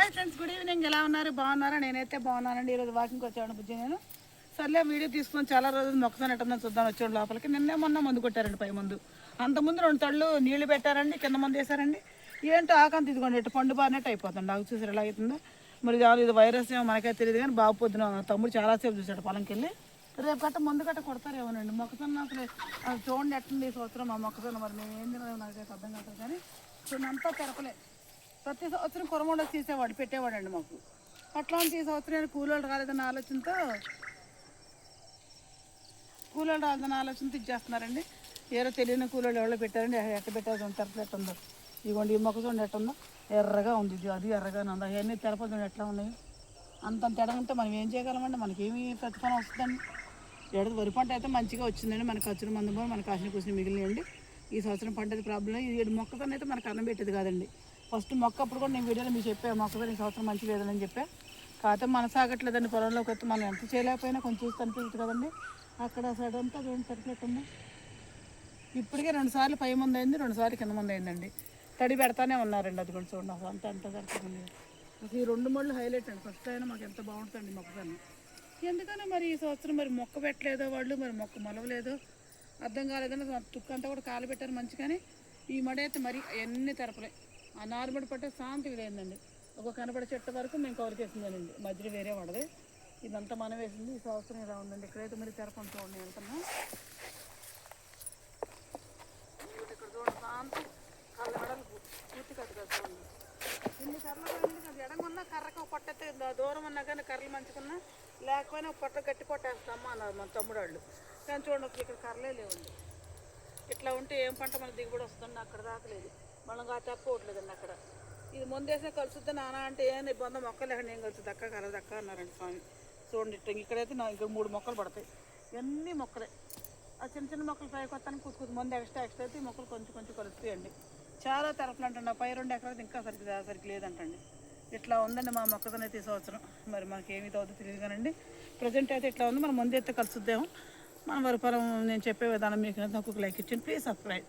Hi friends, good evening. ఎలా ఉన్నారు? బాగున్నారా? నేనైతే బాగున్నానండి. ఈరోజు వాకింగ్కి వచ్చాను బుజ్జి. నేను సర్లే వీడియో తీసుకొని చాలా రోజులు మొక్కజొన్న ఎట్టుందని చూద్దాం వచ్చాడు లోపలికి. నిన్నే మొన్న ముందు కొట్టారండి పై ముందు. అంతకుముందు 2 తళ్ళు నీళ్లు పెట్టారండి, కింద మందు వేసారండి. ఏంటో ఆకంత ఇదిగోండి ఇటు పండు బారినట్టు అయిపోతుంది. ఆకు చూసారు ఎలా అవుతుందో. మరి ఇది వైరస్ ఏమో మనకైతే తెలియదు కానీ బాబు పొద్దున తమ్ముడు చాలాసేపు చూశాడు పొలంకి వెళ్ళి. రేపు గట్ట ముందు గట్ట కొడతారేమోనండి. మొక్కజొన్న అసలు చూడండి ఎట్టుంది ఈ సంవత్సరం మా మొక్కజొన్న. మరి మేము ఏం తినలేదు, నాకైతే అర్థం కాదు. కానీ చూడంతా తెరపలే. ప్రతి సంవత్సరం కొరమూడ తీసేవాడు, పెట్టేవాడండి మాకు. అట్లాంటి ఈ సంవత్సరం కూలోళ్ళు రాలేదన్న ఆలోచనతో ఇచ్చేస్తున్నారండి. ఏదో తెలియని కూలోళ్ళు ఎవరో పెట్టారండి. ఎట్ట పెట్టారు తెరపలు ఎట్టుందో. ఇదిగోండి ఈ మొక్క చూడండి ఎట్టుందో, ఎర్రగా ఉంది. ఇది అది ఎర్రగానే ఉంది. అవన్నీ తెరపలు చూడండి ఎట్లా ఉన్నాయి. అంతంత ఎడగంటే మనం ఏం చేయగలమండి? మనకేమీ ప్రతిఫలం వస్తుందండి. వరి పంట అయితే మంచిగా వచ్చిందండి. మన ఖర్చులు మందు పోయి మన కాసిన కూర్చుని మిగిలినండి. ఈ సంవత్సరం పంట అయితే ప్రాబ్లం. ఇది మొక్కతో అయితే మనకు అన్నం పెట్టేది కాదండి. ఫస్ట్ మొక్క అప్పుడు కూడా నేను వీడియోలో మీకు చెప్పాను, మొక్కతో ఈ సంవత్సరం మంచి లేదని చెప్పా. కాకపోతే మన సాగట్లేదండి. పొలంలోకి వస్తే మనం ఎంత చేయలేకపోయినా కొంచెం చూసి అనిపిస్తుంది కదండి. అక్కడ సైడ్ అంతా చూడండి సరిపెట్టుంది. ఇప్పటికే 2 సార్లు పై ముందు అయింది, 2 సార్లు కింద ముందు అయిందండి. తడి పెడతానే ఉన్నారండి. అది కూడా చూడండి అసలు అంత సరిపోతుంది. అసలు ఈ 2 మళ్ళు హైలైట్ అండి. ఫస్ట్ అయినా మాకు ఎంత బాగుంటుందండి మొక్కజొన్న. ఎందుకని మరి ఈ సంవత్సరం మరి మొక్క పెట్టలేదో వాళ్ళు, మరి మొక్క మొలవలేదో అర్థం కాలేదని తుక్కు అంతా కూడా కాలు పెట్టారు మంచిగానే. ఈ మడి అయితే మరి అవన్నీ తెరపలే. ఆ నారుమడి పట్టే శాంతి ఇదైందండి. ఒక కనపడే చెట్టు వరకు మేము కవర్ చేసిందేనండి. మధ్యలో వేరే పడదు. ఇదంతా మనం వేసింది. ఈ సంవత్సరం ఇలా ఉందండి. ఇక్కడైతే మరి తెరపని చూడండి వెళ్తున్నా. ఇక్కడ చూడండి శాంతి కళ్ళ మెడలు పూర్తి కట్టుగా చూడండి. ఇన్ని కర్రలు అది ఎడమన్నా కర్రకు ఒక పొట్ట అయితే దూరం ఉన్నా కానీ కర్రలు మంచుకున్నా, లేకపోయినా ఒక పొట్ట గట్టి పొట్టేస్తామా అన్నారు మన తమ్ముడు వాళ్ళు. కానీ చూడండి అసలు ఇక్కడ కర్రలే లేవండి. ఇట్లా ఉంటే ఏం పంట మనకు దిగుబడి వస్తుందండి. అక్కడ రాకలేదు, మనం తక్కువట్లేదండి. అక్కడ ఇది ముందేసే కలుసుద్దా నాన్న అంటే ఏం ఇబ్బంది, మొక్కలు లేకుండా ఏం కలుస్తుంది దక్క కలదు దక్క అన్నారండి స్వామి. చూడండి ఇక్కడైతే ఇక్కడ 3 మొక్కలు పడతాయి. ఇవన్నీ మొక్కలే. ఆ చిన్న చిన్న మొక్కలు పై కొత్తానికి కూతుకుతుంది. ముందు ఎక్స్ట్రా అయితే ఈ మొక్కలు కొంచెం కలుస్తాయండి. చాలా తెరపలు అంటండి. పై 2 ఎకరాలు ఇంకా సరిగ్గా లేదంటండి. ఇట్లా ఉందండి మా మొక్కజొన్న అయితే ఈ సంవత్సరం. మరి మనకి ఏమి అవుతుందో తెలియదు కానండి. ప్రజెంట్ అయితే ఇట్లా ఉంది. మనం ముందు అయితే కలుసుద్దాము. మన వరి పొలం నేను చెప్పే విధానం మీకు నాకు ఒక లైక్ ఇచ్చింది. Please subscribe.